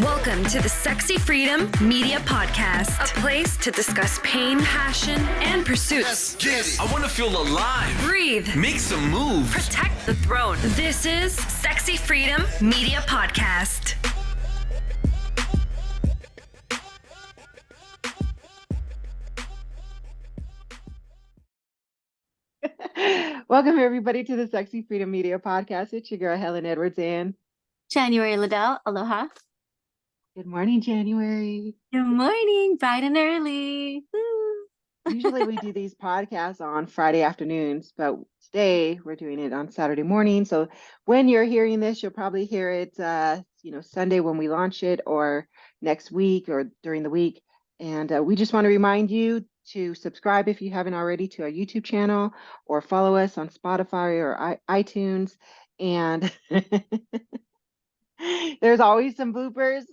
Welcome to the Sexy Freedom Media Podcast, a place to discuss pain, passion, and pursuits. I want to feel alive. Breathe. Make some moves. Protect the throne. This is Sexy Freedom Media Podcast. Welcome everybody to the Sexy Freedom Media Podcast. It's your girl Helen Edwards and January Liddell. Aloha. good morning, January. Good morning, bright and early. Woo. Usually we do these podcasts on Friday afternoons, but today we're doing it on Saturday morning. So when you're hearing this, you'll probably hear it Sunday when we launch it, or next week or during the week. And we just want to remind you to subscribe if you haven't already to our YouTube channel, or follow us on Spotify or iTunes. And there's always some bloopers.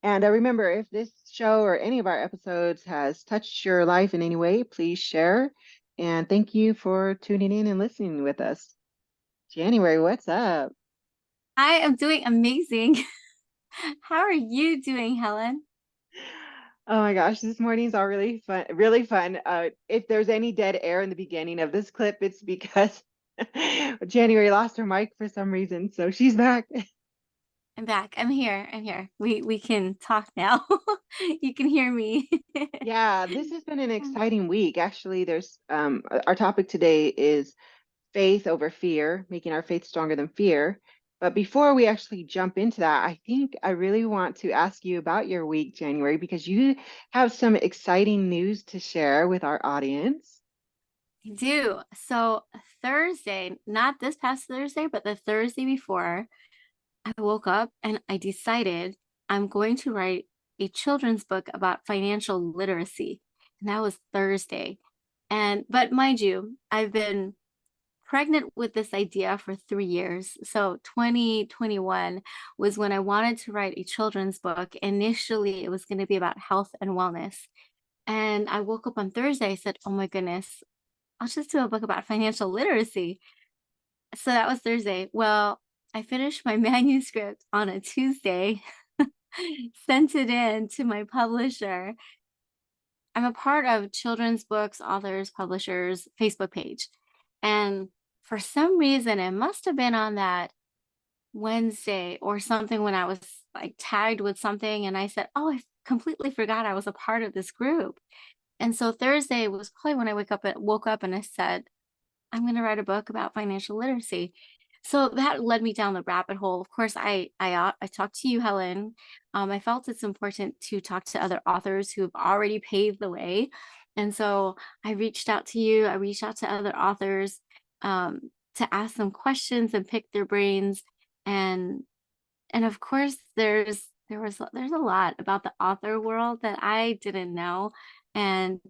And remember, if this show or any of our episodes has touched your life in any way, please share. And thank you for tuning in and listening with us. January, what's up? I am doing amazing. How are you doing, Helen? Oh my gosh, this morning's all really fun, really fun. If there's any dead air in the beginning of this clip, it's because January lost her mic for some reason. So she's back. I'm back. I'm here. We can talk now. You can hear me. Yeah, this has been an exciting week. Actually, there's our topic today is faith over fear, making our faith stronger than fear. But before we actually jump into that, I think I really want to ask you about your week, January, because you have some exciting news to share with our audience. I do. So Thursday, not this past Thursday, but the Thursday before, I woke up and I decided I'm going to write a children's book about financial literacy. And that was Thursday. But mind you, I've been pregnant with this idea for 3 years. So 2021 was when I wanted to write a children's book. Initially, it was going to be about health and wellness. And I woke up on Thursday, I said, oh my goodness, I'll just do a book about financial literacy. So that was Thursday. Well, I finished my manuscript on a Tuesday, sent it in to my publisher. I'm a part of Children's Books, Authors, Publishers Facebook page. And for some reason, it must have been on that Wednesday or something when I was like tagged with something. And I said, oh, I completely forgot I was a part of this group. And so Thursday was probably when I woke up and I said, I'm going to write a book about financial literacy. So that led me down the rabbit hole. Of course, I talked to you, Helen. I felt it's important to talk to other authors who have already paved the way. And so I reached out to you. I reached out to other authors to ask them questions and pick their brains. And of course, there's a lot about the author world that I didn't know. And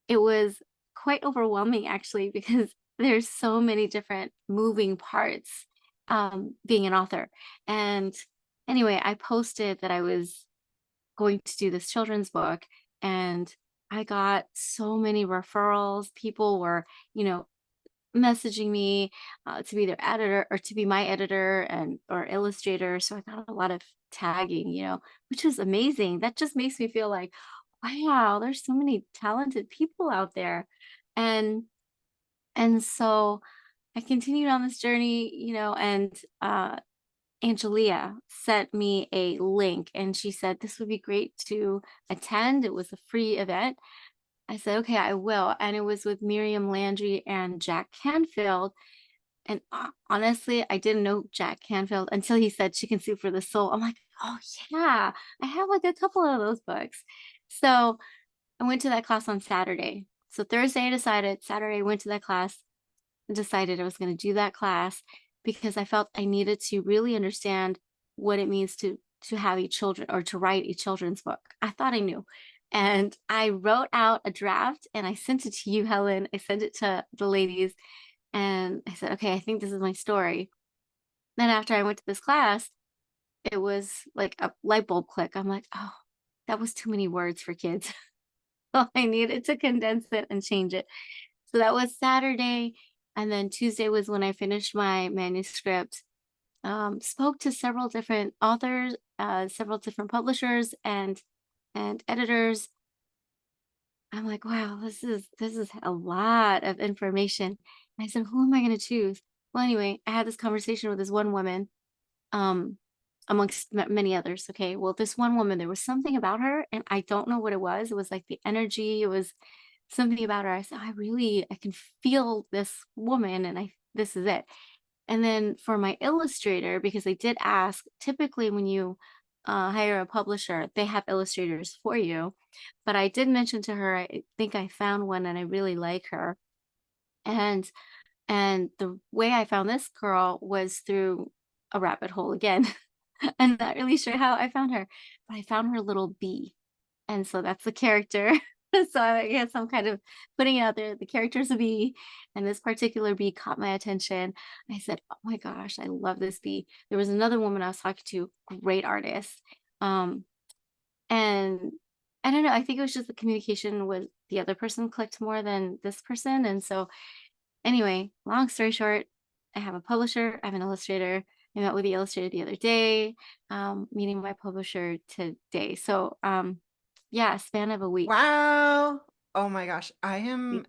it was quite overwhelming, actually, because there's so many different moving parts being an author. And anyway, I posted that I was going to do this children's book, and I got so many referrals. People were, messaging me to be their editor or to be my editor or illustrator. So I got a lot of tagging, which was amazing. That just makes me feel like, wow, there's so many talented people out there. And so I continued on this journey, and Angelia sent me a link and she said, this would be great to attend. It was a free event. I said, okay, I will. And it was with Miriam Landry and Jack Canfield. And honestly, I didn't know Jack Canfield until he said Chicken Soup for the Soul. I'm like, oh yeah, I have like a couple of those books. So I went to that class on Saturday. So Thursday I decided, Saturday I went to that class and decided I was going to do that class because I felt I needed to really understand what it means to have a children or to write a children's book. I thought I knew. And I wrote out a draft and I sent it to you, Helen. I sent it to the ladies and I said, okay, I think this is my story. Then after I went to this class, it was like a light bulb click. I'm like, oh, that was too many words for kids. So I needed to condense it and change it. So that was Saturday. And then Tuesday was when I finished my manuscript. spoke to several different authors, several different publishers and editors. I'm like, wow, this is a lot of information. And I said, who am I going to choose? Well, anyway, I had this conversation with this one woman, um, amongst many others. Okay, well, this one woman, there was something about her, and I don't know what it was. It was like the energy. It was something about her. I said, I can feel this woman, and this is it. And then for my illustrator, because I did ask, typically when you hire a publisher, they have illustrators for you. But I did mention to her, I think I found one and I really like her. And the way I found this girl was through a rabbit hole again. I'm not really sure how I found her, but I found her little bee. And so that's the character. So I guess I'm kind of putting it out there. The character's a bee, and this particular bee caught my attention. I said, "Oh my gosh, I love this bee." There was another woman I was talking to, great artist. Um, and I don't know, I think it was just the communication with the other person clicked more than this person. And so anyway, long story short, I have a publisher, I have an illustrator. I met with the illustrator the other day, meeting my publisher today. So yeah, span of a week. Wow. Oh my gosh. I'm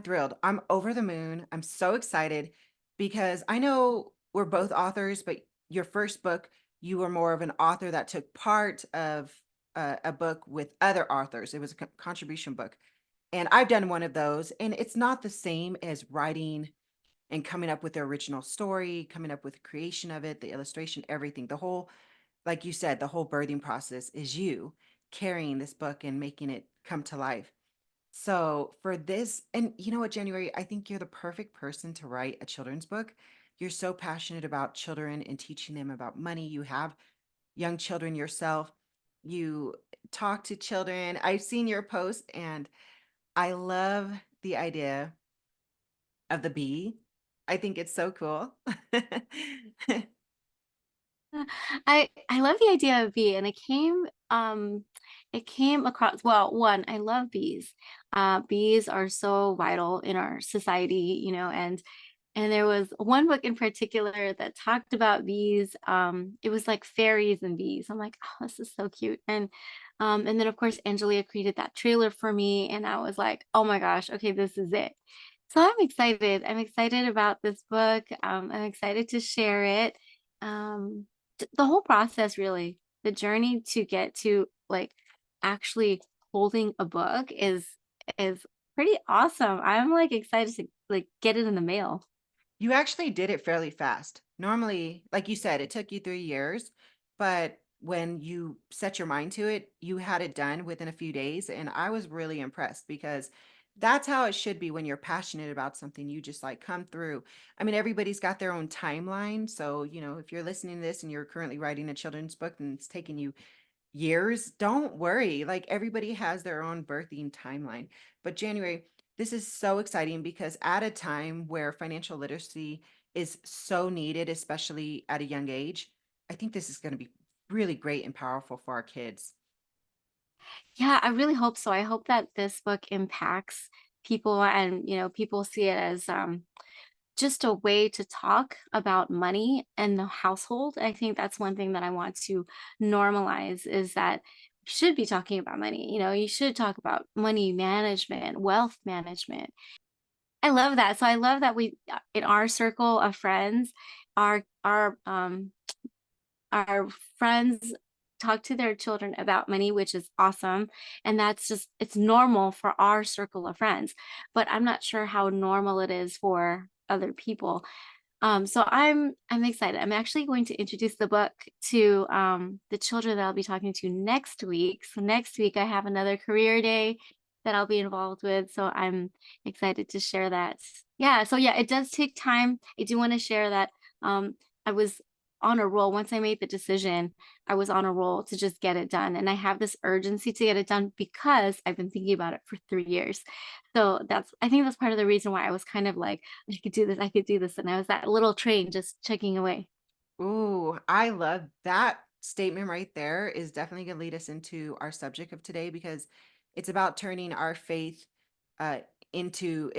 thrilled. I'm over the moon. I'm so excited because I know we're both authors, but your first book, you were more of an author that took part of a book with other authors. It was a contribution book. And I've done one of those, and it's not the same as writing and coming up with the original story, coming up with the creation of it, the illustration, everything. The whole, like you said, the whole birthing process is you carrying this book and making it come to life. So for this, and you know what, January, I think you're the perfect person to write a children's book. You're so passionate about children and teaching them about money. You have young children yourself. You talk to children. I've seen your post and I love the idea of the bee. I think it's so cool. I love the idea of bee, and it came across, well, one, I love bees. Bees are so vital in our society, and there was one book in particular that talked about bees. It was like fairies and bees. I'm like, oh, this is so cute. And then of course Angelia created that trailer for me, and I was like, oh my gosh, okay, this is it. So I'm excited. I'm excited about this book. I'm excited to share it. Um, the whole process, really, the journey to get to like actually holding a book is pretty awesome. I'm like excited to like get it in the mail. You actually did it fairly fast. Normally, like you said, it took you 3 years, but when you set your mind to it, you had it done within a few days. And I was really impressed because that's how it should be when you're passionate about something. You just like come through. I mean, everybody's got their own timeline. So, if you're listening to this and you're currently writing a children's book and it's taking you years, don't worry. Like everybody has their own birthing timeline. But January, this is so exciting because at a time where financial literacy is so needed, especially at a young age, I think this is going to be really great and powerful for our kids. Yeah, I really hope so. I hope that this book impacts people, and people see it as just a way to talk about money and the household. I think that's one thing that I want to normalize, is that you should be talking about money. You should talk about money management, wealth management. I love that. So I love that we, in our circle of friends, our friends talk to their children about money, which is awesome. And that's just, it's normal for our circle of friends. But I'm not sure how normal it is for other people. So I'm excited. I'm actually going to introduce the book to the children that I'll be talking to next week. So next week I have another career day that I'll be involved with. So I'm excited to share that. Yeah. So yeah, it does take time. I do want to share that I was on a roll. Once I made the decision, I was on a roll to just get it done. And I have this urgency to get it done because I've been thinking about it for 3 years. So I think that's part of the reason why I was kind of like, I could do this, I could do this. And I was that little train just chugging away. Ooh, I love that statement right there is definitely going to lead us into our subject of today because it's about turning our faith uh, into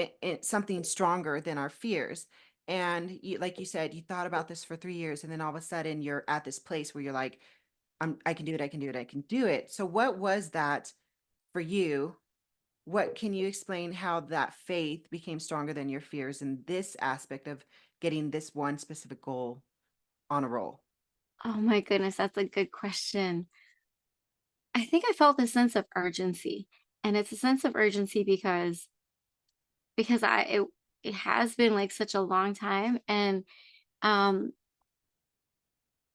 something stronger than our fears. And you, like you said, you thought about this for 3 years, and then all of a sudden you're at this place where you're like, I can do it, I can do it, I can do it. So what was that for you? What can you explain how that faith became stronger than your fears in this aspect of getting this one specific goal on a roll? Oh my goodness, that's a good question. I think I felt a sense of urgency. And it's a sense of urgency because it has been like such a long time. And um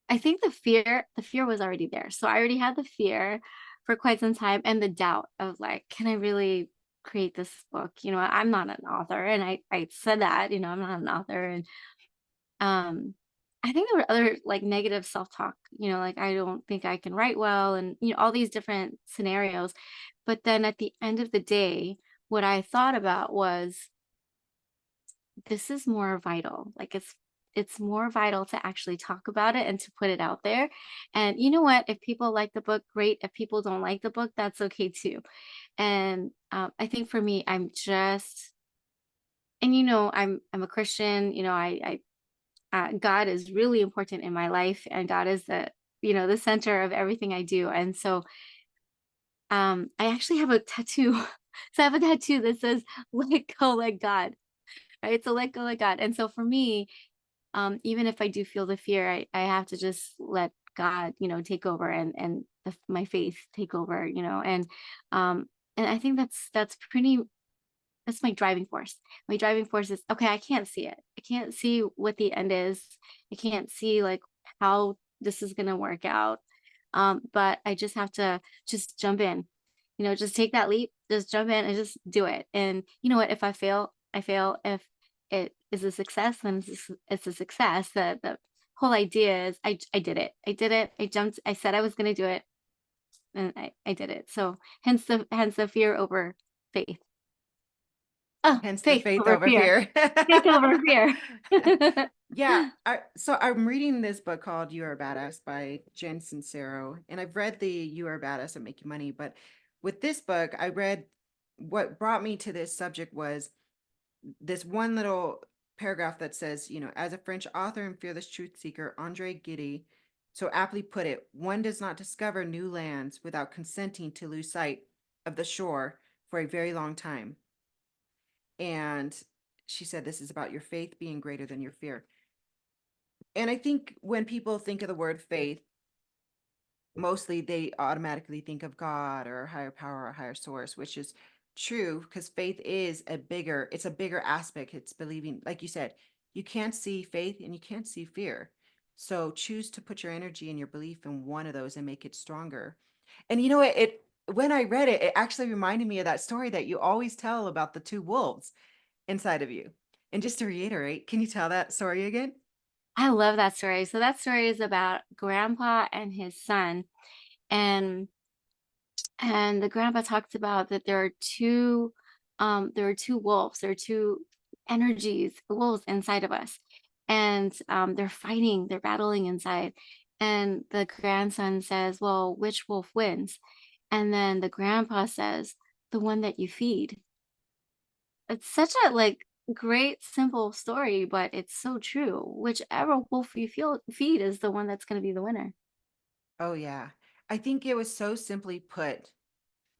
I think the fear was already there. So I already had the fear for quite some time and the doubt of like, can I really create this book? I'm not an author. And I said that, I'm not an author. And um I think there were other like negative self-talk, like I don't think I can write well and all these different scenarios. But then at the end of the day, what I thought about was this is more vital. Like it's more vital to actually talk about it and to put it out there. And you know what? If people like the book, great. If people don't like the book, that's okay too. And I think for me, I'm just, and I'm a Christian. God is really important in my life, and God is the center of everything I do. And so, I actually have a tattoo. So I have a tattoo that says "Let go, let God." Right? So let go, let God. And so for me, even if I do feel the fear, I have to just let God, take over and my faith take over, and I think that's my driving force. My driving force is okay. I can't see it. I can't see what the end is. I can't see like how this is gonna work out. But I just have to just jump in, just take that leap, just jump in and just do it. And you know what? If I fail, I fail. If it is a success, then it's a success. The whole idea is I did it. I did it. I jumped. I said I was gonna do it, and I did it. So hence the fear over faith. Oh, Hence the faith faith over over fear. fear. Faith over fear. Yeah. So I'm reading this book called You Are a Badass by Jen Sincero. And I've read the You Are a Badass and Make You Money. But with this book, I read what brought me to this subject was this one little paragraph that says, as a French author and fearless truth seeker, Andre Gide so aptly put it, one does not discover new lands without consenting to lose sight of the shore for a very long time. And she said, this is about your faith being greater than your fear. And I think when people think of the word faith, mostly they automatically think of God or a higher power or a higher source, which is true because faith is it's a bigger aspect. It's believing, like you said, you can't see faith and you can't see fear. So choose to put your energy and your belief in one of those and make it stronger. And you know what? When I read it, it actually reminded me of that story that you always tell about the two wolves inside of you. And just to reiterate, can you tell that story again? I love that story. So that story is about grandpa and his son. And and the grandpa talks about that there are two wolves, there are two energies, wolves inside of us. And they're fighting, they're battling inside. And the grandson says, well, which wolf wins? And then the grandpa says, the one that you feed. It's such a like great simple story, but it's so true. Whichever wolf you feed is the one that's going to be the winner. Oh, yeah. I think it was so simply put,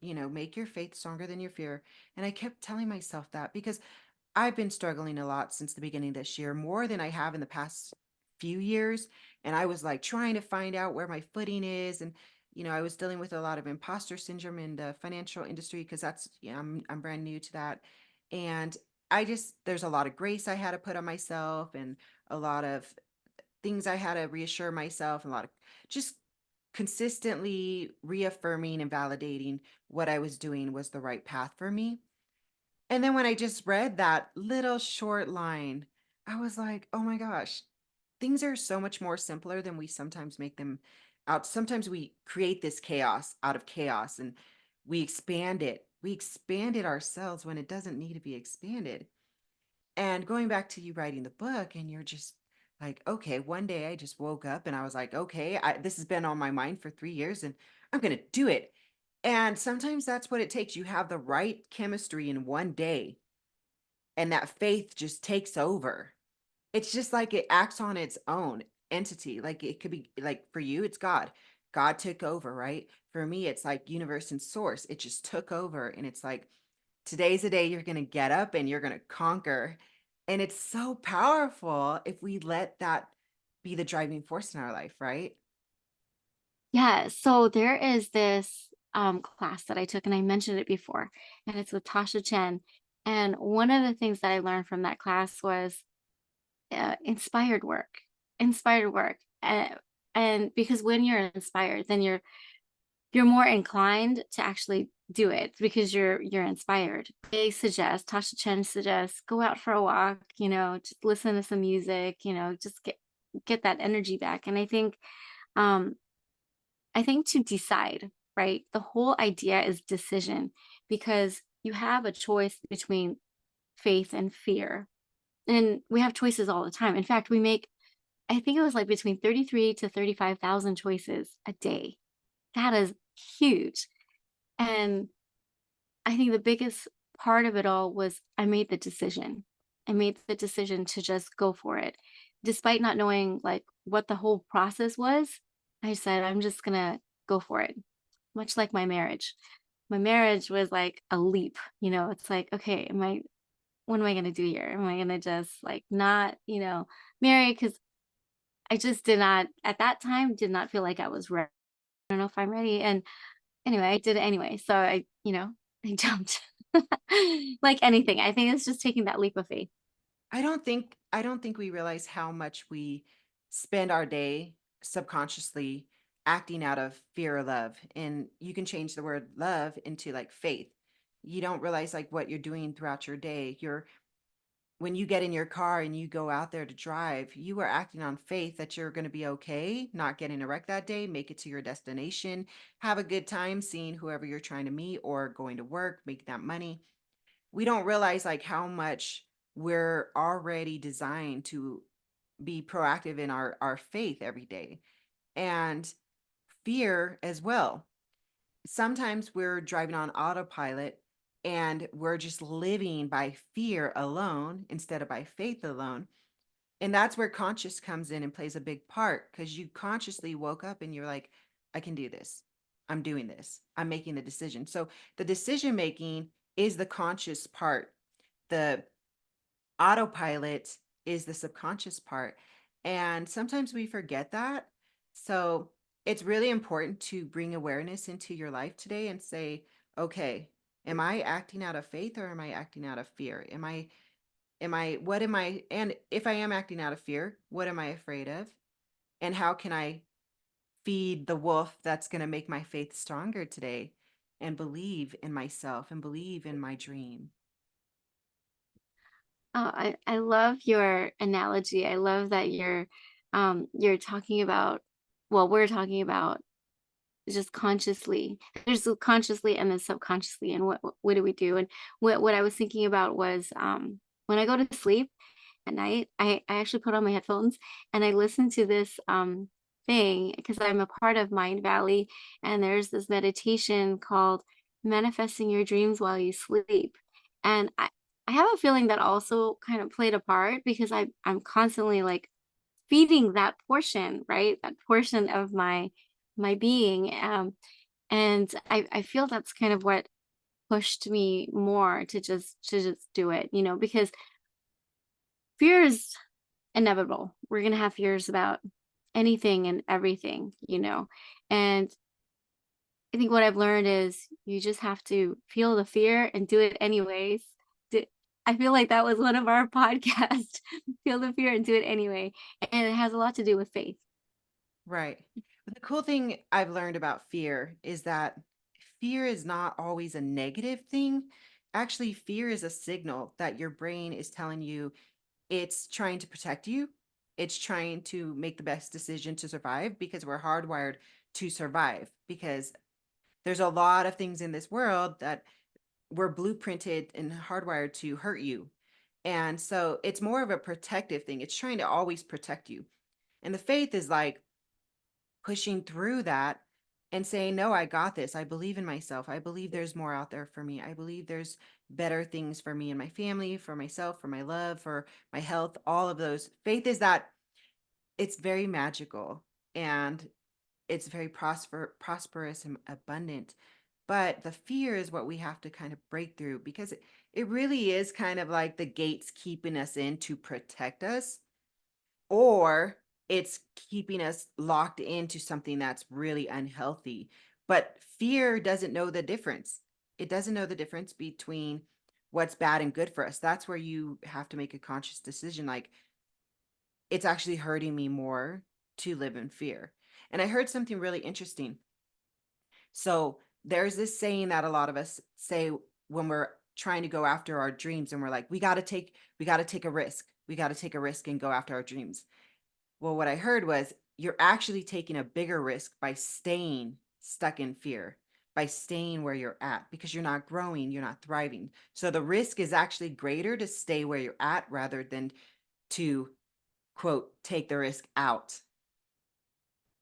make your faith stronger than your fear. And I kept telling myself that because I've been struggling a lot since the beginning of this year, more than I have in the past few years. And I was like trying to find out where my footing is. And, I was dealing with a lot of imposter syndrome in the financial industry because that's, I'm brand new to that. And there's a lot of grace I had to put on myself and a lot of things I had to reassure myself, and a lot of just consistently reaffirming and validating what I was doing was the right path for me. And then when I just read that little short line, I was like, oh my gosh, things are so much more simpler than we sometimes make them out. Sometimes we create this chaos out of chaos and we expand it. We expand it ourselves when it doesn't need to be expanded. And going back to you writing the book, and you're just like, okay, one day I just woke up and I was like, okay, this has been on my mind for 3 years and I'm going to do it. And sometimes that's what it takes. You have the right chemistry in one day, and that faith just takes over. It's just like it acts on its own entity. Like it could be like for you, it's God. God took over, right? For me, it's like universe and source. It just took over. And it's like, today's the day you're going to get up and you're going to conquer. And it's so powerful if we let that be the driving force in our life, right? Yeah, so there is this class that I took, and I mentioned it before, and it's with Tasha Chen. And one of the things that I learned from that class was inspired work, inspired work. And because when you're inspired, then you're more inclined to actually do it because you're inspired. They suggest, Tasha Chen suggests, go out for a walk, just listen to some music, just get that energy back. And um I think to decide, right? The whole idea is decision, because you have a choice between faith and fear. And we have choices all the time. In fact, we make, I think it was like between 33 to 35,000 choices a day. That is huge. And I think the biggest part of it all was I made the decision. I made the decision to just go for it. Despite not knowing like what the whole process was, I said, I'm just gonna go for it. Much like my marriage. My marriage was like a leap, it's like, okay, what am I gonna do here? Am I gonna just like not, marry? Because I just did not, at that time, did not feel like I was ready. I don't know if I'm ready. And anyway, I did it anyway. So I jumped. Like anything. I think it's just taking that leap of faith. I don't think we realize how much we spend our day subconsciously acting out of fear or love. And you can change the word love into like faith. You don't realize like what you're doing throughout your day. When you get in your car and you go out there to drive, you are acting on faith that you're going to be okay, not getting a wreck that day, make it to your destination, have a good time seeing whoever you're trying to meet or going to work, make that money. We don't realize like how much we're already designed to be proactive in our faith every day, and fear as well. Sometimes we're driving on autopilot and we're just living by fear alone instead of by faith alone. And that's where conscious comes in and plays a big part, because you consciously woke up and you're like, I can do this. I'm doing this. I'm making the decision. So the decision making is the conscious part. The autopilot is the subconscious part. And sometimes we forget that. So it's really important to bring awareness into your life today and say, okay, am I acting out of faith or am I acting out of fear? What am I, and if I am acting out of fear, what am I afraid of? And how can I feed the wolf that's going to make my faith stronger today and believe in myself and believe in my dream? Oh, I love your analogy. I love that you're talking about, well, we're talking about just consciously. There's the consciously and then subconsciously, and what do we do? And what I was thinking about was when I go to sleep at night, I actually put on my headphones and I listen to this thing because I'm a part of Mind Valley, and there's this meditation called Manifesting Your Dreams While You Sleep. And I have a feeling that also kind of played a part because I'm constantly like feeding that portion, right? That portion of my being. And I feel that's kind of what pushed me more to just do it, because fear is inevitable. We're gonna have fears about anything and everything, And I think what I've learned is you just have to feel the fear and do it anyways. D- I feel like that was one of our podcasts. Feel the fear and do it anyway. And it has a lot to do with faith. Right. But the cool thing I've learned about fear is that fear is not always a negative thing. Actually, fear is a signal that your brain is telling you it's trying to protect you. It's trying to make the best decision to survive, because we're hardwired to survive, because there's a lot of things in this world that we're blueprinted and hardwired to hurt you. And so it's more of a protective thing. It's trying to always protect you. And the faith is like pushing through that and saying, no, I got this. I believe in myself. I believe there's more out there for me. I believe there's better things for me and my family, for myself, for my love, for my health, all of those. Faith is that it's very magical and it's very prosperous and abundant. But the fear is what we have to kind of break through, because it really is kind of like the gates keeping us in to protect us, or it's keeping us locked into something that's really unhealthy. But fear doesn't know the difference. It doesn't know the difference between what's bad and good for us. That's where you have to make a conscious decision. Like, it's actually hurting me more to live in fear. And I heard something really interesting. So there's this saying that a lot of us say when we're trying to go after our dreams, and we're like, we got to take a risk. We got to take a risk and go after our dreams. Well, what I heard was you're actually taking a bigger risk by staying stuck in fear, by staying where you're at, because you're not growing, you're not thriving. So the risk is actually greater to stay where you're at rather than to, quote, take the risk out.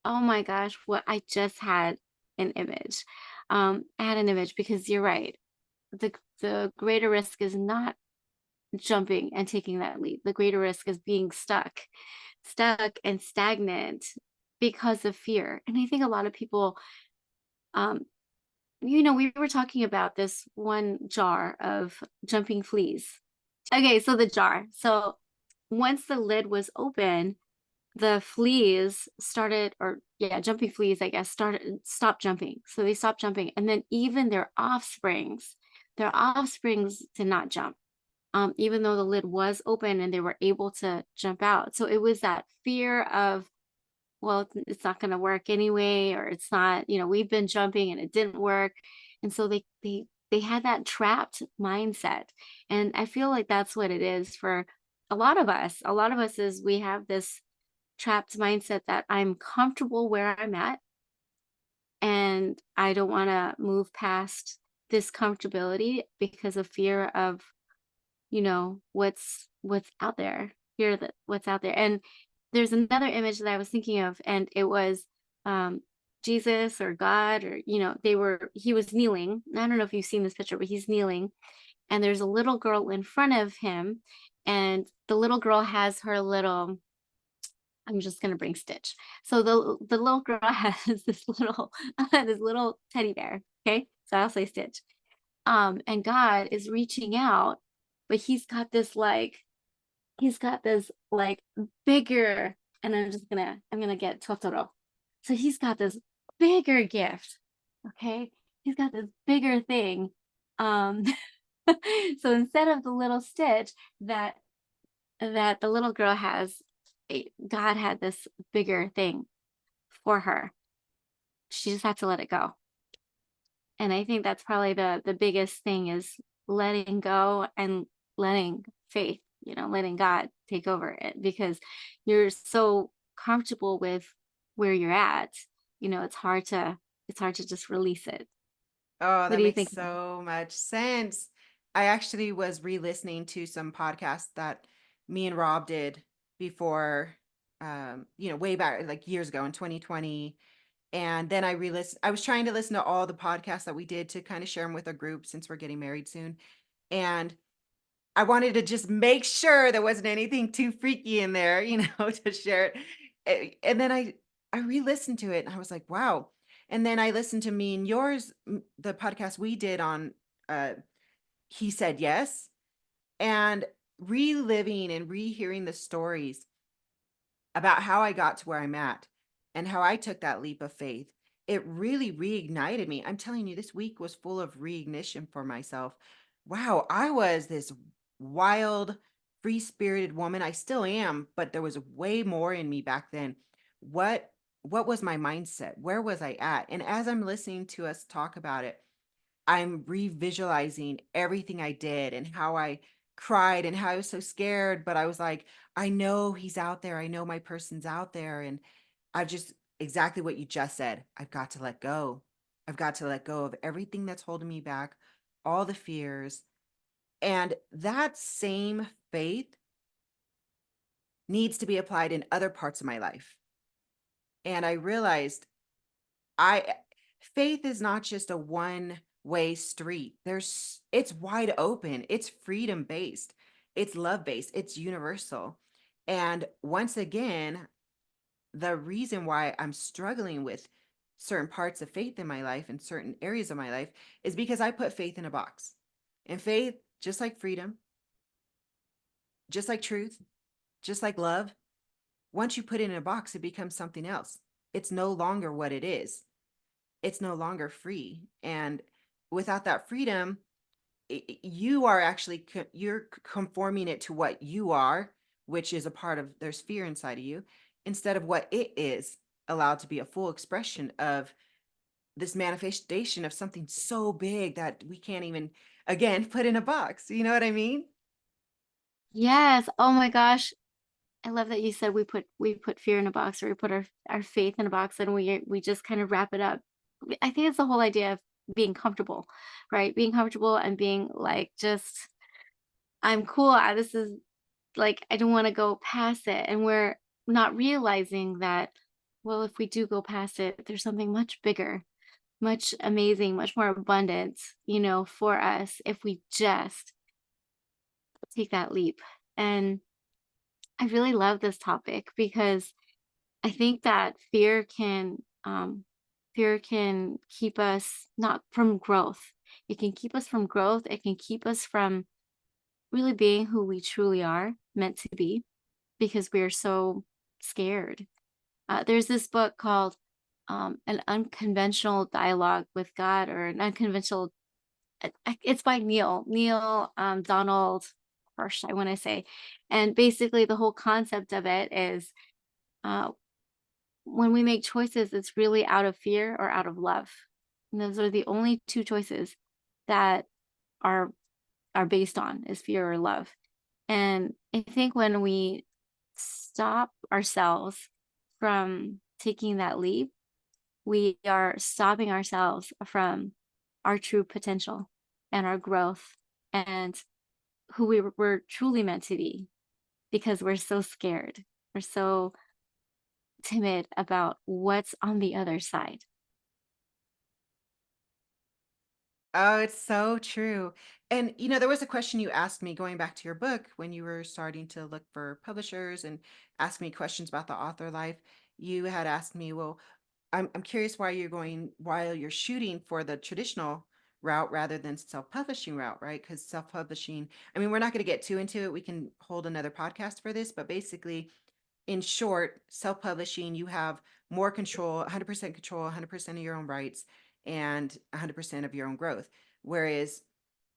Oh my gosh, what I just had an image. I had an image because you're right. The greater risk is not jumping and taking that leap. The greater risk is being stuck and stagnant because of fear. And I think a lot of people, um, we were talking about this one jar of jumping fleas. Okay, so the jar. So once the lid was open, the fleas started, or yeah, jumping fleas, I guess, stopped jumping. So they stopped jumping. And then even their offsprings did not jump. Even though the lid was open and they were able to jump out. So it was that fear of, well, it's not going to work anyway, or it's not, we've been jumping and it didn't work. And so they had that trapped mindset. And I feel like that's what it is for a lot of us. A lot of us is we have this trapped mindset that I'm comfortable where I'm at and I don't want to move past this comfortability because of fear of what's out there, fear that what's out there. And there's another image that I was thinking of, and it was um Jesus or God, or he was kneeling. I don't know if you've seen this picture, but he's kneeling, and there's a little girl in front of him, and the little girl has her little, I'm just gonna bring Stitch. So the little girl has this little teddy bear. Okay, so I'll say Stitch. And God is reaching out, but he's got this bigger, and I'm gonna get Totoro. So he's got this bigger gift. Okay, he's got this bigger thing. Um, so instead of the little Stitch that the little girl has, God had this bigger thing for her. She just had to let it go. And I think that's probably the biggest thing is letting go and letting faith, letting God take over it, because you're so comfortable with where you're at. It's hard to just release it. Oh, What that do you makes think? so much sense. I actually was re-listening to some podcasts that me and Rob did before, way back, like years ago in 2020. And then I was trying to listen to all the podcasts that we did to kind of share them with our group since we're getting married soon. And I wanted to just make sure there wasn't anything too freaky in there, to share it. And then I re-listened to it and I was like, wow. And then I listened to me and yours, the podcast we did on uh He Said Yes, and reliving and rehearing the stories about how I got to where I'm at and how I took that leap of faith. It really reignited me. I'm telling you, this week was full of reignition for myself. Wow, I was this wild, free-spirited woman. I still am, but there was way more in me back then. What what was my mindset? Where was I at? And as I'm listening to us talk about it, I'm revisualizing everything I did and how I cried and how I was so scared. But I was like, I know he's out there. I know my person's out there. And I've just exactly what you just said. I've got to let go. I've got to let go of everything that's holding me back, all the fears. And that same faith needs to be applied in other parts of my life. And I realized I faith is not just a one-way street. It's wide open. It's freedom-based. It's love-based. It's universal. And once again, the reason why I'm struggling with certain parts of faith in my life and certain areas of my life is because I put faith in a box. And faith, just like freedom, just like truth, just like love, once you put it in a box, it becomes something else. It's no longer what it is. It's no longer free. And without that freedom, you are actually, you're conforming it to what you are, which is a part of, there's fear inside of you, instead of what it is, allowed to be a full expression of this manifestation of something so big that we can't even, again, put in a box. You know what I mean? Yes. Oh my gosh. I love that you said we put fear in a box, or we put our faith in a box, and we just kind of wrap it up. I think it's the whole idea of being comfortable, right? Being comfortable and being like, just, I'm cool. This is like, I don't want to go past it. And we're not realizing that, well, if we do go past it, there's something much bigger, much amazing, much more abundant, for us, if we just take that leap. And I really love this topic because I think that fear can keep us not from growth. It can keep us from growth. It can keep us from really being who we truly are meant to be, because we are so scared. There's this book called An Unconventional Dialogue with God, or an unconventional. It's by Neil Donald Hirsch, I want to say, and basically the whole concept of it is, uh, when we make choices, it's really out of fear or out of love. And those are the only two choices that are are based on, is fear or love. And I think when we stop ourselves from taking that leap, we are stopping ourselves from our true potential and our growth and who we were truly meant to be, because we're so scared. We're so timid about what's on the other side. Oh, it's so true. And there was a question you asked me going back to your book when you were starting to look for publishers and ask me questions about the author life. You had asked me, well, I'm curious why you're shooting for the traditional route rather than self-publishing route, right? Because self-publishing, I mean, we're not going to get too into it. We can hold another podcast for this, but basically, in short, self-publishing, you have more control, 100% control, 100% of your own rights, and 100% of your own growth. Whereas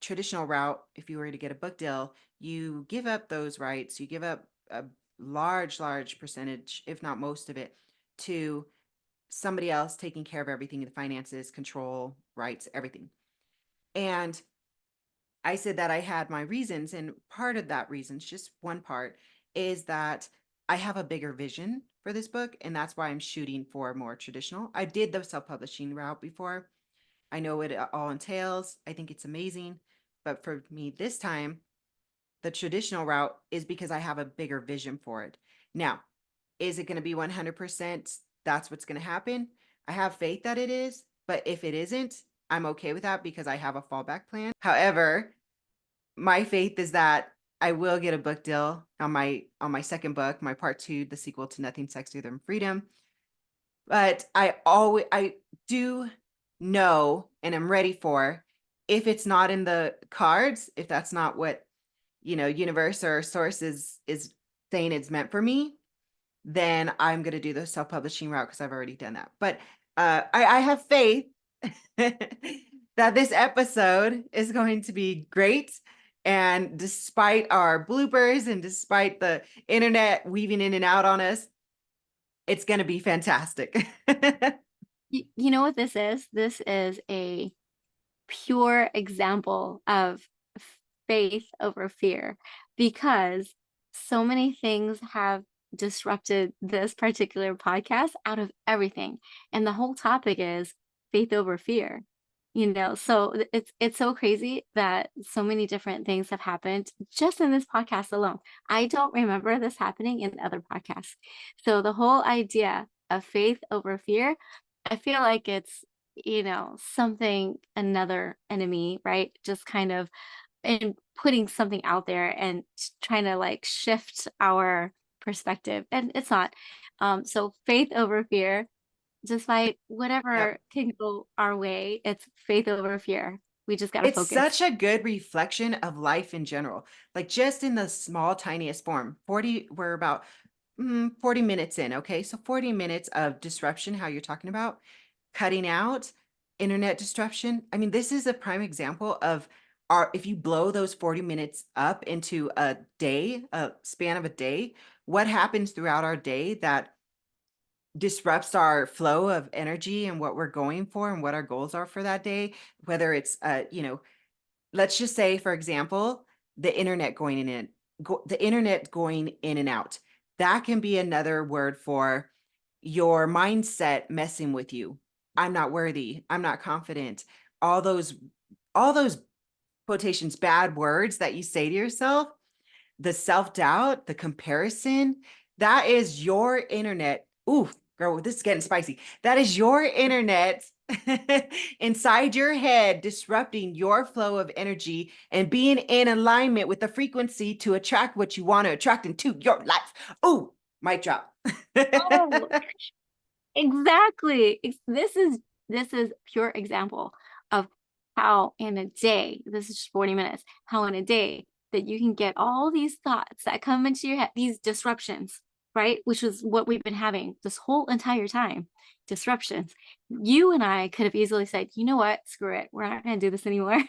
traditional route, if you were to get a book deal, you give up those rights, you give up a large percentage, if not most of it, to somebody else taking care of everything, the finances, control, rights, everything. And I said that I had my reasons, and part of that reasons, just one part, is that I have a bigger vision for this book, and that's why I'm shooting for more traditional. I did the self-publishing route before. I know what it all entails. I think it's amazing. But for me this time, the traditional route is because I have a bigger vision for it. Now, is it going to be 100%? That's what's going to happen. I have faith that it is, but if it isn't, I'm okay with that because I have a fallback plan. However, my faith is that I will get a book deal on my second book, my part 2, the sequel to Nothing Sexier Than Freedom. But I do know and am ready for, if it's not in the cards, if that's not what universe or source is saying it's meant for me, then I'm going to do the self-publishing route because I've already done that. But I have faith that this episode is going to be great. And despite our bloopers and despite the internet weaving in and out on us, it's going to be fantastic. You know what this is? This is a pure example of faith over fear, because so many things have disrupted this particular podcast out of everything. And the whole topic is faith over fear. So it's so crazy that so many different things have happened just in this podcast alone. I don't remember this happening in other podcasts. So the whole idea of faith over fear, I feel like it's something, another enemy, right? Just kind of and putting something out there and trying to like shift our perspective. And it's not. So faith over fear, despite Yep. whatever can go our way, it's faith over fear. We just got to It's focus. such a good reflection of life in general, like just in the small, tiniest form. We're about 40 minutes in. Okay. So 40 minutes of disruption, how you're talking about cutting out internet disruption. I mean, this is a prime example of if you blow those 40 minutes up into a day, a span of a day, what happens throughout our day that disrupts our flow of energy and what we're going for and what our goals are for that day, whether it's let's just say, for example, the internet going in and the internet going in and out. That can be another word for your mindset messing with you. I'm not worthy. I'm not confident. All those quotations, bad words that you say to yourself, the self-doubt, the comparison, that is your internet. Ooh, girl, this is getting spicy. That is your internet inside your head, disrupting your flow of energy and being in alignment with the frequency to attract what you want to attract into your life. Ooh, mic drop. Oh, exactly. This is pure example of how in a day, this is just 40 minutes, how in a day that you can get all these thoughts that come into your head, these disruptions, right? Which is what we've been having this whole entire time, disruptions. You and I could have easily said, you know what, screw it. We're not going to do this anymore.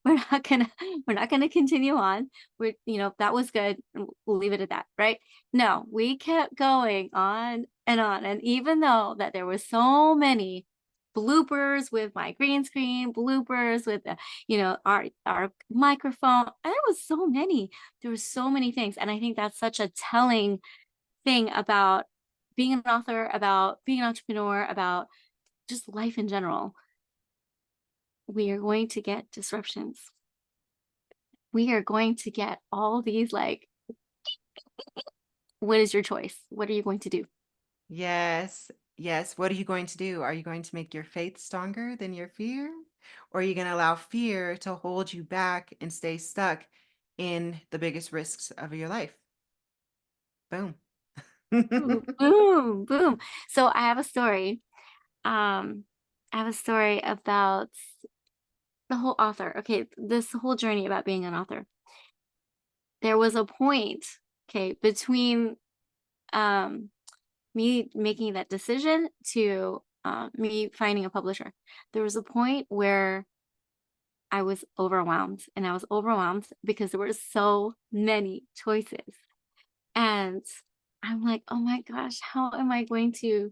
We're not gonna continue on. That was good. We'll leave it at that, right? No, we kept going on and on. And even though that there was so many bloopers with my green screen, bloopers with our microphone, there was so many things. And I think that's such a telling thing about being an author, about being an entrepreneur, about just life in general. We are going to get disruptions. We are going to get all these like, what is your choice? What are you going to do? Yes. Yes. What are you going to do? Are you going to make your faith stronger than your fear? Or are you going to allow fear to hold you back and stay stuck in the biggest risks of your life? Boom. Ooh, boom, boom. So I have a story. I have a story about the whole author. Okay, this whole journey about being an author. There was a point, okay, between um me making that decision to me finding a publisher. There was a point where I was overwhelmed, and I was overwhelmed because there were so many choices. And I'm like, oh my gosh, how am I going to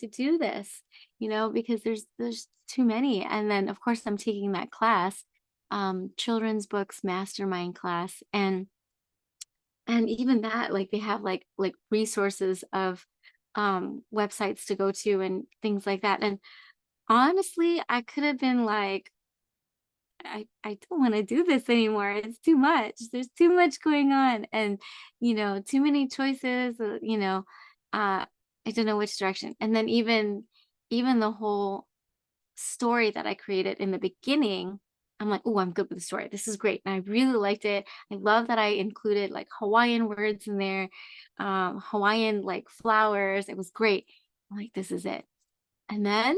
do this? Because there's too many. And then of course I'm taking that class, children's books mastermind class. And even that, like they have like resources of websites to go to and things like that. And honestly, I could have been like, I don't want to do this anymore. It's too much. There's too much going on, and too many choices. I don't know which direction. And then even the whole story that I created in the beginning, I'm like, oh, I'm good with the story. This is great. And I really liked it. I love that I included like Hawaiian words in there, Hawaiian like flowers. It was great. I'm like, this is it. And then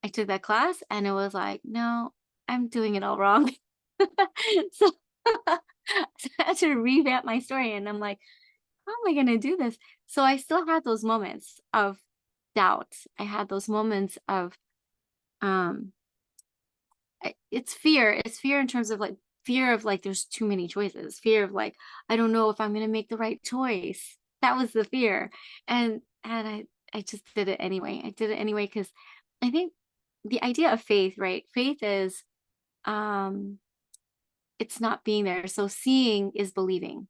I took that class and it was like, no, I'm doing it all wrong. So I had to revamp my story. And I'm like, how am I going to do this? So I still had those moments of doubt. I had those moments of, um, it's fear. It's fear in terms of like, fear of like, there's too many choices, fear of like, I don't know if I'm going to make the right choice. That was the fear. And I just did it anyway. I did it anyway because I think the idea of faith, right? Faith is um it's not being there. So seeing is believing.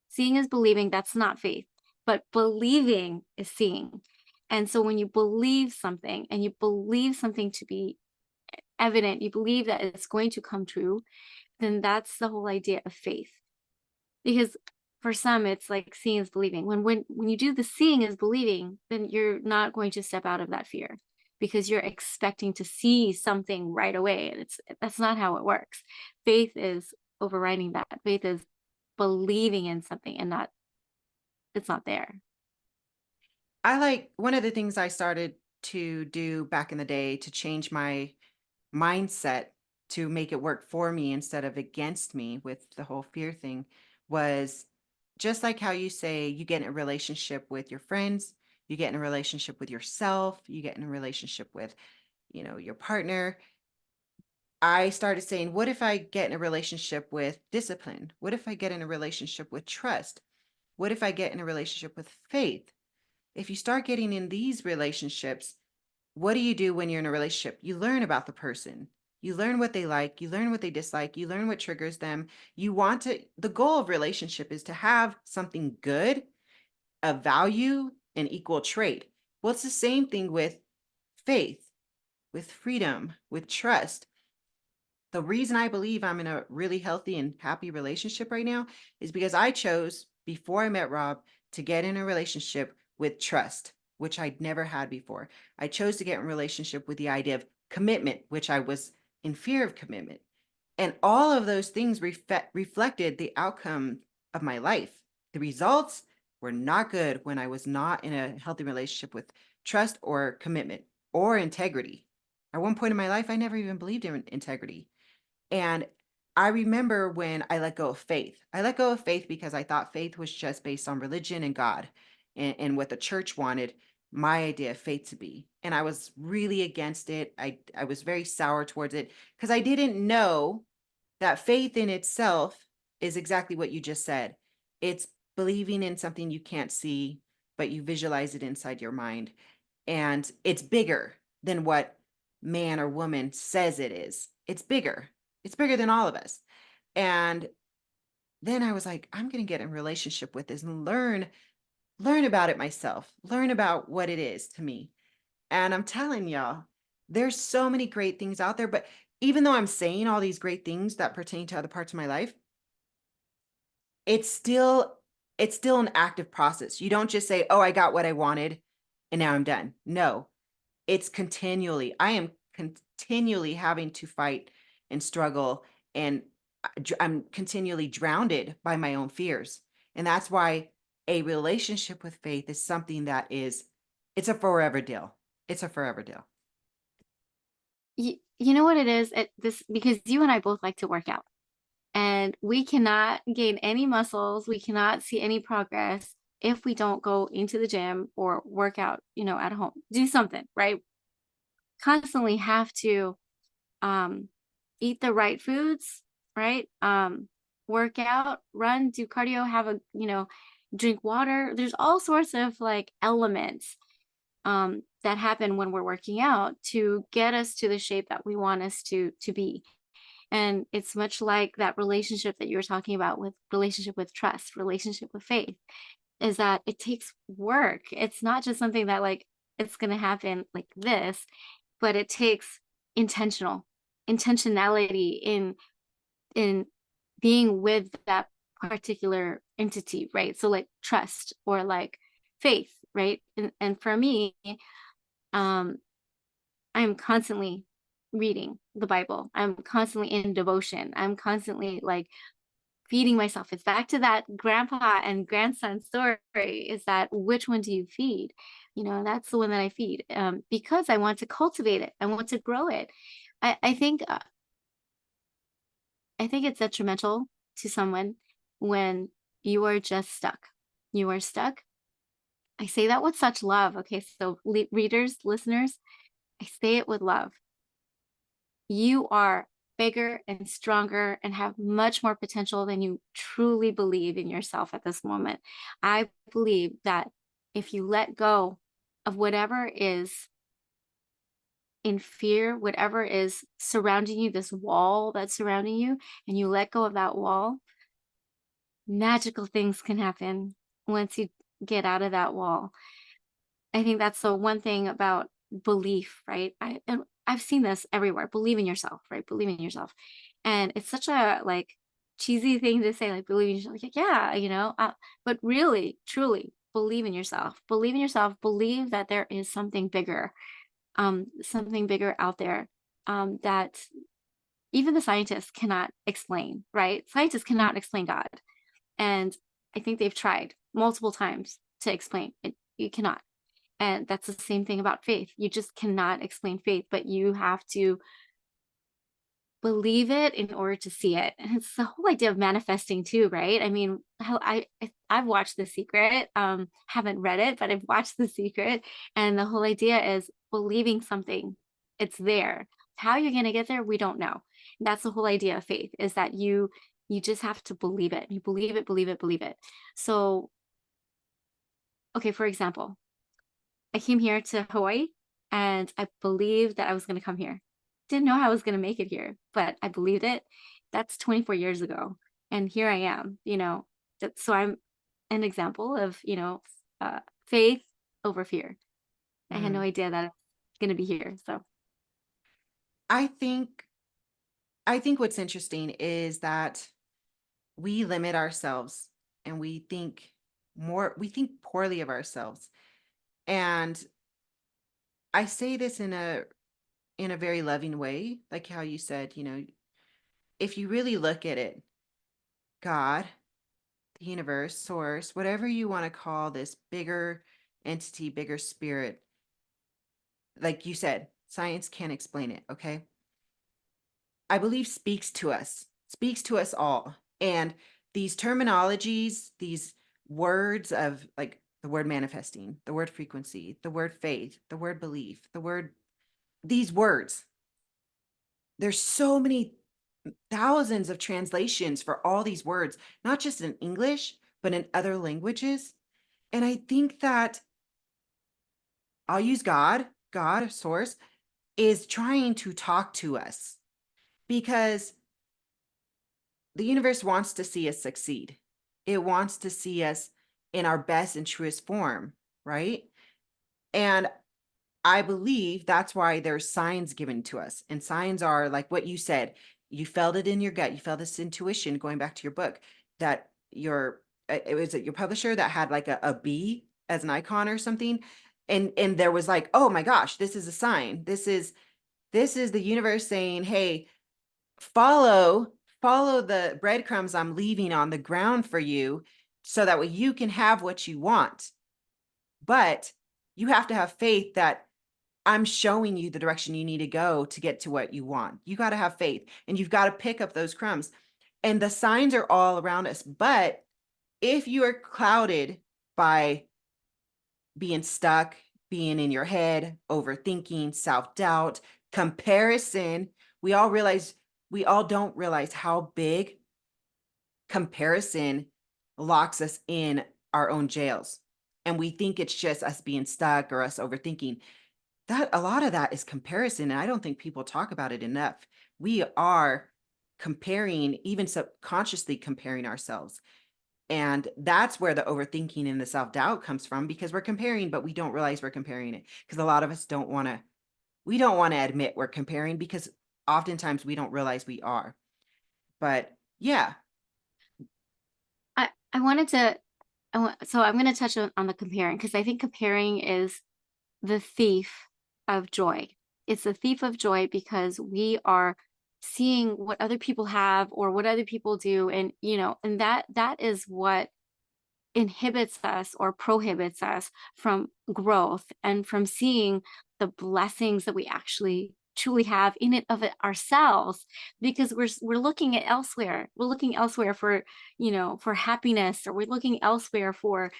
Seeing is believing, that's not faith. But believing is seeing. And so when you believe something and you believe something to be evident, you believe that it's going to come true, then that's the whole idea of faith. Because for some it's like seeing is believing. When you do the seeing is believing, then you're not going to step out of that fear. because you're expecting to see something right away. And that's not how it works. Faith is overriding that. Faith is believing in something and it's not there. I like one of the things I started to do back in the day to change my mindset to make it work for me instead of against me with the whole fear thing was just like how you say you get in a relationship with your friends, you get in a relationship with yourself, you get in a relationship with, your partner. I started saying, what if I get in a relationship with discipline? What if I get in a relationship with trust? What if I get in a relationship with faith? If you start getting in these relationships, what do you do when you're in a relationship? You learn about the person. You learn what they like, you learn what they dislike, you learn what triggers them. The goal of relationship is to have something good, a value, an equal trait. Well, it's the same thing with faith, with freedom, with trust. The reason I believe I'm in a really healthy and happy relationship right now is because I chose, before I met Rob, to get in a relationship with trust, which I'd never had before. I chose to get in a relationship with the idea of commitment, which I was in fear of commitment. And all of those things reflected the outcome of my life. The results were not good when I was not in a healthy relationship with trust or commitment or integrity. At one point in my life, I never even believed in integrity. And I remember when I let go of faith. I let go of faith because I thought faith was just based on religion and God and what the church wanted my idea of faith to be. And I was really against it. I was very sour towards it because I didn't know that faith in itself is exactly what you just said. It's believing in something you can't see, but you visualize it inside your mind. And it's bigger than what man or woman says it is. It's bigger. It's bigger than all of us. And then I was like, I'm going to get in a relationship with this and learn about it myself, learn about what it is to me. And I'm telling y'all, there's so many great things out there. But even though I'm saying all these great things that pertain to other parts of my life, it's still an active process. You don't just say, oh, I got what I wanted and now I'm done. No, I am continually having to fight and struggle, and I'm continually drowned by my own fears. And that's why a relationship with faith is something that it's a forever deal. It's a forever deal. You know what it is? Because you and I both like to work out, and we cannot gain any muscles, we cannot see any progress if we don't go into the gym or work out, at home, do something, right? Constantly have to eat the right foods, right? Work out, run, do cardio, drink water. There's all sorts of like elements that happen when we're working out to get us to the shape that we want us to be. And it's much like that relationship that you were talking about, with relationship with trust, relationship with faith, is that it takes work. It's not just something that like it's going to happen like this, but it takes intentionality in being with that particular entity, right? So like trust or like faith, right? And for me, I'm constantly reading the Bible. I'm constantly in devotion. I'm constantly like feeding myself. It's back to that grandpa and grandson story, is that which one do you feed? That's the one that I feed, because I want to cultivate it. I want to grow it. I think it's detrimental to someone when you are just stuck. You are stuck. I say that with such love. Okay, so readers, listeners, I say it with love. You are bigger and stronger and have much more potential than you truly believe in yourself at this moment. I believe that if you let go of whatever is in fear, whatever is surrounding you, this wall that's surrounding you, and you let go of that wall, magical things can happen once you get out of that wall. I think that's the one thing about belief, right? And I've seen this everywhere. Believe in yourself, right? Believe in yourself. And it's such a like cheesy thing to say, like believe in yourself. Like, yeah, but really, truly believe in yourself. Believe in yourself. Believe that there is something bigger something bigger out there, that even the scientists cannot explain, right? Scientists cannot explain God. And I think they've tried multiple times to explain it. You cannot. And that's the same thing about faith. You just cannot explain faith, but you have to believe it in order to see it. And it's the whole idea of manifesting too, right? I mean, how I've watched The Secret, haven't read it, but I've watched The Secret, and the whole idea is believing something. It's there. How you're going to get there, we don't know. And that's the whole idea of faith, is that you just have to believe it. You believe it, believe it, believe it. So, okay, for example, I came here to Hawaii and I believed that I was going to come here. Didn't know how I was going to make it here, but I believed it. That's 24 years ago. And here I am, so I'm an example of, faith over fear. I had no idea that I was going to be here. So I think what's interesting is that we limit ourselves and we think poorly of ourselves. And I say this in a very loving way, like how you said, if you really look at it, God, the universe, source, whatever you want to call this bigger entity, bigger spirit, like you said, science can't explain it, okay? I believe speaks to us all. And these terminologies, these words of like the word manifesting, the word frequency, the word faith, the word belief, these words, there's so many thousands of translations for all these words, not just in English, but in other languages. And I think that I'll use God, source, is trying to talk to us because the universe wants to see us succeed. It wants to see us in our best and truest form, right? And I believe that's why there's signs given to us. And signs are like what you said. You felt it in your gut. You felt this intuition, going back to your book, that it was your publisher that had like a bee as an icon or something. And there was like, oh my gosh, this is a sign. This is the universe saying, hey, follow the breadcrumbs I'm leaving on the ground for you, so that way you can have what you want. But you have to have faith that I'm showing you the direction you need to go to get to what you want. You got to have faith, and you've got to pick up those crumbs. And the signs are all around us. But if you are clouded by being stuck, being in your head, overthinking, self-doubt, comparison, we all don't realize how big comparison locks us in our own jails. And we think it's just us being stuck or us overthinking. That a lot of that is comparison. And I don't think people talk about it enough. We are comparing, even subconsciously comparing ourselves. And that's where the overthinking and the self-doubt comes from, because we're comparing, but we don't realize we're comparing it. Because a lot of us don't want to admit we're comparing, because oftentimes we don't realize we are. But yeah. So I'm going to touch on the comparing, because I think comparing is the thief of joy. It's the thief of joy because we are seeing what other people have or what other people do. And, and that is what inhibits us or prohibits us from growth and from seeing the blessings that we actually truly have in it of it ourselves, because we're looking at elsewhere. We're looking elsewhere for, for happiness, or we're looking elsewhere for,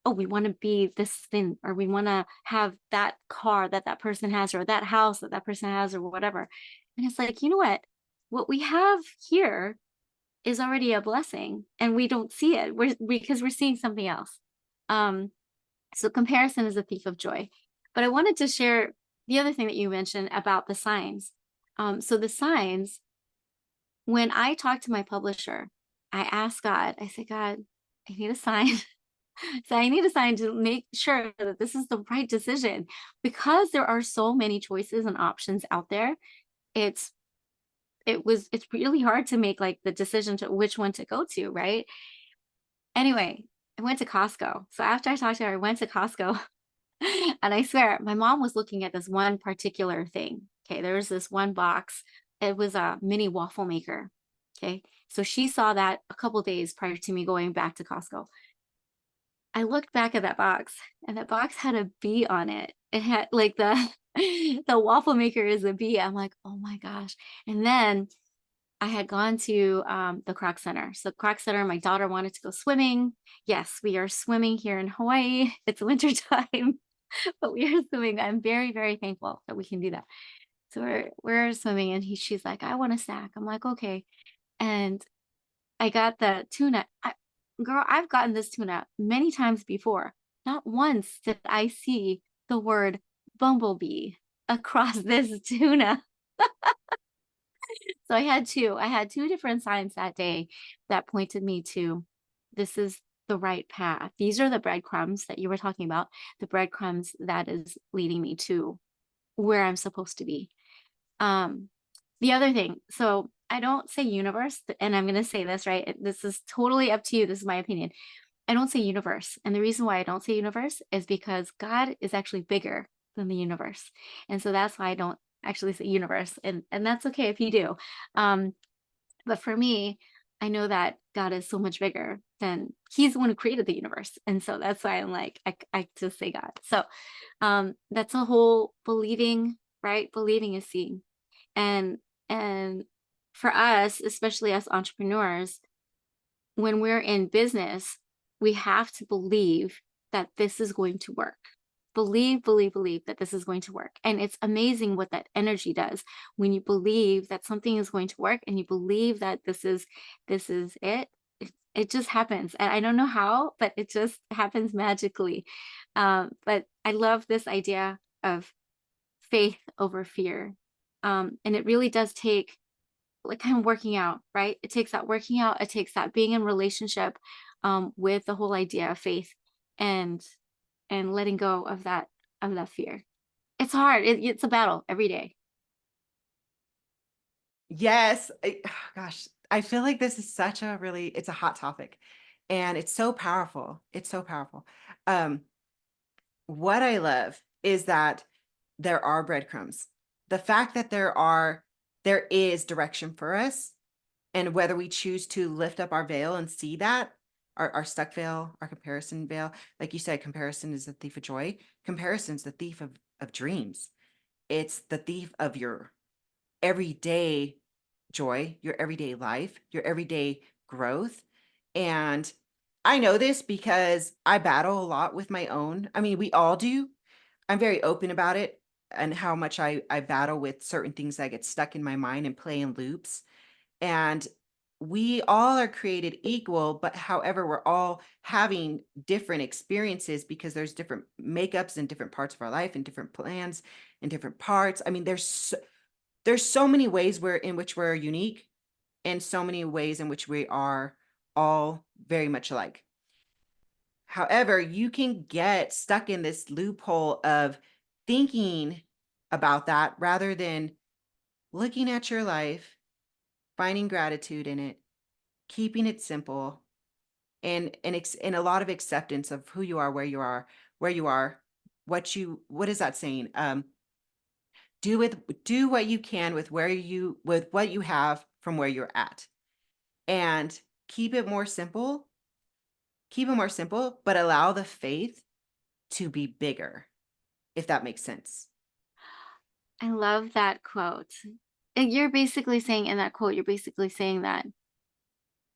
oh, we want to be this thing, or we want to have that car that person has, or that house that person has, or whatever. And it's like, you know what we have here is already a blessing, and we don't see it because we're seeing something else. So comparison is a thief of joy. But I wanted to share the other thing that you mentioned about the signs. So the signs, when I talked to my publisher, I asked God, I said, God, I need a sign. So I need a sign to make sure that this is the right decision, because there are so many choices and options out there. It's really hard to make like the decision to which one to go to, right? Anyway, I went to Costco. So after I talked to her, I went to Costco And I swear, my mom was looking at this one particular thing. Okay, there was this one box. It was a mini waffle maker. Okay, so she saw that a couple days prior to me going back to Costco. I looked back at that box, and that box had a bee on it. It had like the the waffle maker is a bee. I'm like, oh my gosh. And then I had gone to the Croc Center. So Croc Center, my daughter wanted to go swimming. Yes, we are swimming here in Hawaii. It's winter time, but we are swimming. I'm very, very thankful that we can do that. So we're swimming, and she's like, I want a snack. I'm like, okay. And I got the tuna. Girl, I've gotten this tuna many times before. Not once did I see the word bumblebee across this tuna. So I had two different signs that day that pointed me to this is the right path. These are the breadcrumbs that you were talking about, the breadcrumbs that is leading me to where I'm supposed to be. The other thing, so I don't say universe, and I'm going to say this, right? This is totally up to you. This is my opinion. I don't say universe. And the reason why I don't say universe is because God is actually bigger than the universe. And so that's why I don't actually say universe. And that's okay if you do. But for me, I know that God is so much bigger than he's the one who created the universe. And so that's why I'm like, I just say God. So that's a whole believing, right? Believing is seeing. And for us, especially as entrepreneurs, when we're in business, we have to believe that this is going to work. Believe that this is going to work. And it's amazing what that energy does when you believe that something is going to work and you believe that this is it. It just happens. And I don't know how, but it just happens magically. But I love this idea of faith over fear. And it really does take like kind of working out, right? It takes that working out. It takes that being in relationship with the whole idea of faith and letting go of that fear. It's hard. It's a battle every day. Yes. Gosh, I feel like this is such a really, it's a hot topic and it's so powerful. It's so powerful. What I love is that there are breadcrumbs. The fact that there is direction for us, and whether we choose to lift up our veil and see that, our stuck veil, our comparison veil, like you said, comparison is the thief of joy. Comparison is the thief of dreams. It's the thief of your everyday joy, your everyday life, your everyday growth. And I know this because I battle a lot with my own. I mean, we all do. I'm very open about it and how much I battle with certain things that get stuck in my mind and play in loops. And we all are created equal, but however, we're all having different experiences because there's different makeups in different parts of our life and different plans in different parts. I mean, there's so many ways in which we're unique and so many ways in which we are all very much alike. However, you can get stuck in this loophole of thinking about that rather than looking at your life, finding gratitude in it, keeping it simple, and a lot of acceptance of who you are, where you are, what is that saying? Do what you can with what you have from where you're at, and keep it more simple, but allow the faith to be bigger, if that makes sense. I love that quote. And you're basically saying in that quote, you're basically saying that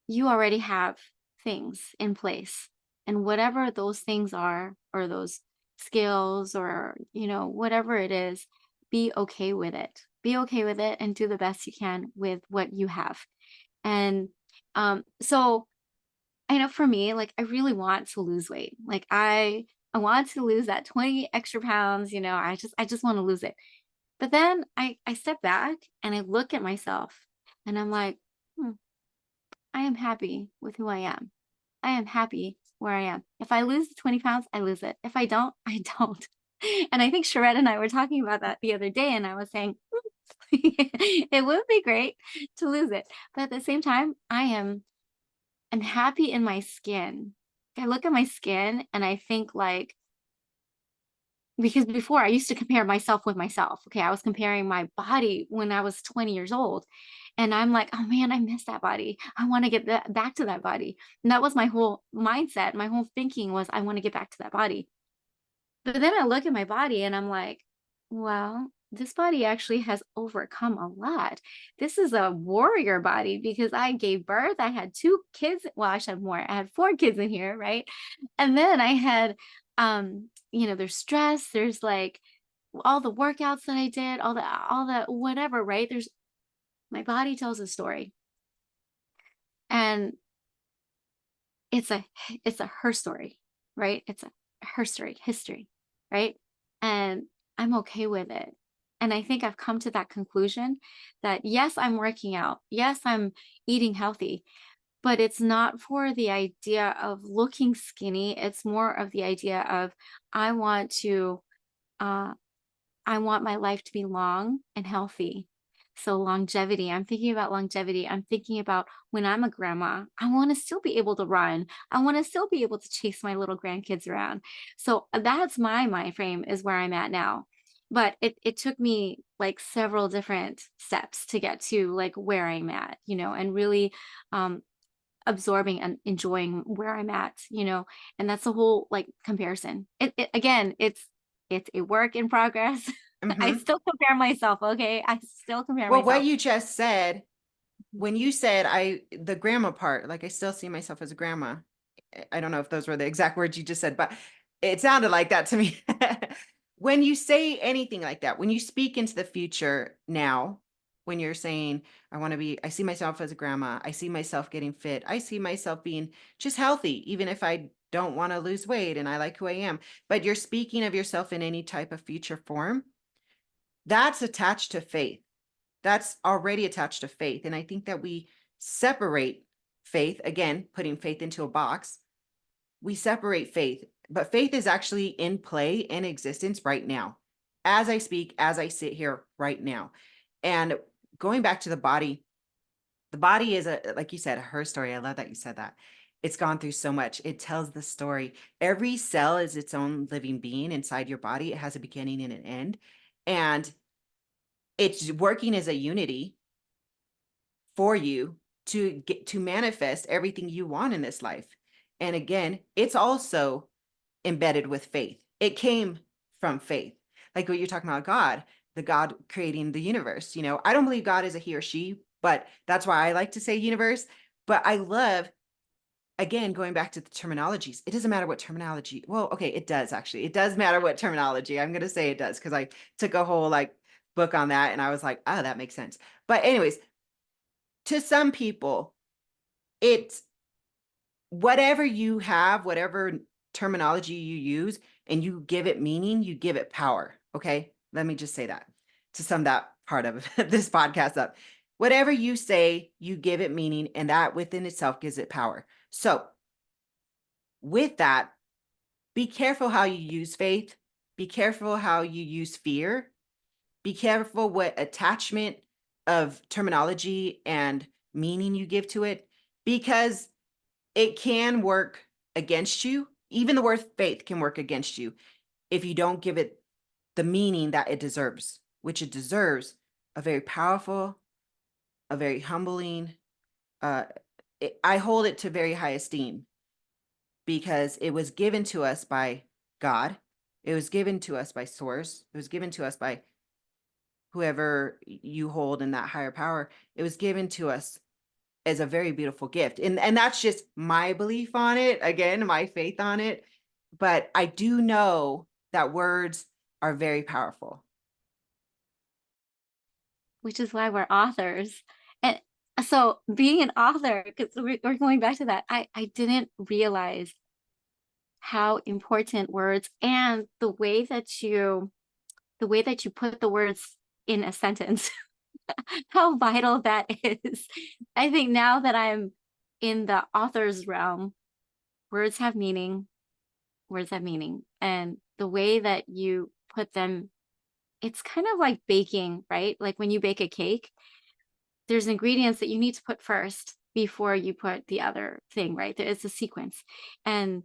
you already have things in place. And whatever those things are, or those skills, or, whatever it is, be okay with it. Be okay with it and do the best you can with what you have. And so I know for me, like I really want to lose weight. Like I want to lose that 20 extra pounds, I just want to lose it. But then I step back and I look at myself and I'm like, I am happy with who I am. I am happy where I am. If I lose 20 pounds, I lose it. If I don't, I don't. And I think Sharette and I were talking about that the other day, and I was saying, it would be great to lose it. But at the same time, I'm happy in my skin. I look at my skin and I think like, because before I used to compare myself with myself. Okay. I was comparing my body when I was 20 years old. And I'm like, oh man, I miss that body. I want to get back to that body. And that was my whole mindset. My whole thinking was, I want to get back to that body. But then I look at my body and I'm like, well, this body actually has overcome a lot. This is a warrior body because I gave birth. I had 2 kids. Well, I should have more. I had 4 kids in here, right? And then I had, there's stress. There's like all the workouts that I did, all the whatever, right? There's my body tells a story, and it's a it's a her story, right? It's a her story, history, right? And I'm okay with it. And I think I've come to that conclusion that yes, I'm working out. Yes, I'm eating healthy, but it's not for the idea of looking skinny. It's more of the idea of I want to uh I want my life to be long and healthy. So longevity, I'm thinking about longevity. I'm thinking about when I'm a grandma, I want to still be able to run. I want to still be able to chase my little grandkids around. So that's my mind frame is where I'm at now. But it took me like several different steps to get to like where I'm at, and really um, absorbing and enjoying where I'm at, and that's the whole like comparison. Again, it's a work in progress. I Mhm. still compare myself, okay? I still compare Well, what myself. you just said, when you said the grandma part, like I still see myself as a grandma. I don't know if those were the exact words you just said, but it sounded like that to me. When you say anything like that, when you speak into the future now, when you're saying, I see myself as a grandma, I see myself getting fit, I see myself being just healthy, even if I don't want to lose weight and I like who I am, but you're speaking of yourself in any type of future form, that's attached to faith. That's already attached to faith. And I think that we separate faith, again, putting faith into a box. We separate faith, but faith is actually in play in existence right now. As I speak, as I sit here right now. And going back to the body is like you said, her story. I love that you said that. It's gone through so much. It tells the story. Every cell is its own living being inside your body. It has a beginning and an end. And it's working as a unity for you to get to manifest everything you want in this life. And again, it's also embedded with faith. It came from faith. Like what you're talking about, God, the God creating the universe. I don't believe God is a he or she, but that's why I like to say universe. But I love, again, going back to the terminologies. It doesn't matter what terminology. Well, okay, it does actually. It does matter what terminology. I'm going to say it does because I took a whole like book on that and I was like, oh, that makes sense. But anyways, to some people, it's whatever you have, whatever terminology you use, and you give it meaning, you give it power. Okay. Let me just say that to sum that part of this podcast up. Whatever you say, you give it meaning, and that within itself gives it power. So, with that, be careful how you use faith, be careful how you use fear, be careful what attachment of terminology and meaning you give to it, because it can work against you. Even the word faith can work against you if you don't give it the meaning that it deserves, which it deserves a very powerful, a very humbling, I hold it to very high esteem because it was given to us by God. It was given to us by source. It was given to us by whoever you hold in that higher power. It was given to us as a very beautiful gift. And that's just my belief on it. Again, my faith on it. But I do know that words are very powerful. Which is why we're authors. And so being an author, because we're going back to that, I didn't realize how important words and the way that you put the words in a sentence, how vital that is. I think now that I'm in the author's realm, words have meaning, words have meaning. And the way that you put them, it's kind of like baking, right? Like when you bake a cake, there's ingredients that you need to put first before you put the other thing, right? There is a sequence. And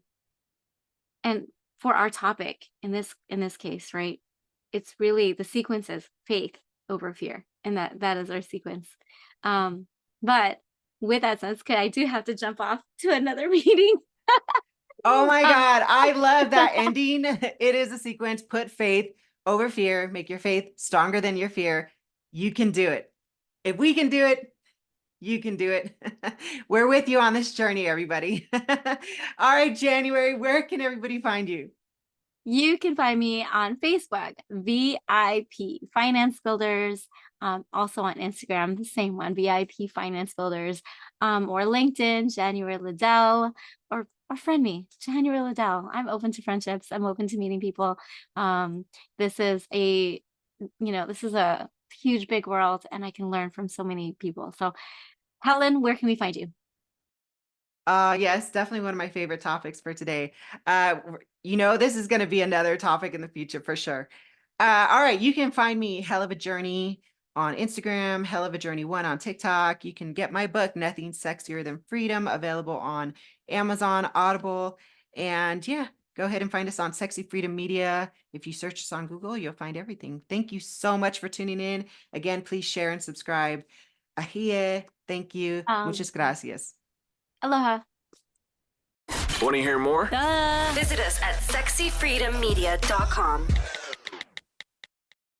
for our topic in this case, right? It's really the sequence is faith over fear, and that is our sequence. But with that said, I do have to jump off to another meeting. Oh my Um, God, I love that ending. It is a sequence. Put faith over fear. Make your faith stronger than your fear. You can do it. If we can do it, you can do it. We're with you on this journey, everybody. All right, January, where can everybody find you? You can find me on Facebook, VIP Finance Builders. Also on Instagram, the same one, VIP Finance Builders, or LinkedIn, January Liddell, or friend me, January Liddell. I'm open to friendships. I'm open to meeting people. This is a huge, big world, and I can learn from so many people. So, Helen, where can we find you? Yes, definitely one of my favorite topics for today. This is going to be another topic in the future for sure. All right, you can find me Hell of a Journey on Instagram, Hell of a Journey 1 on TikTok. You can get my book, Nothing Sexier Than Freedom, available on Amazon, Audible. And yeah, go ahead and find us on Sexy Freedom Media. If you search us on Google, you'll find everything. Thank you so much for tuning in. Again, please share and subscribe. Ahie, thank you. Muchas gracias. Aloha. Want to hear more? Visit us at sexyfreedommedia.com.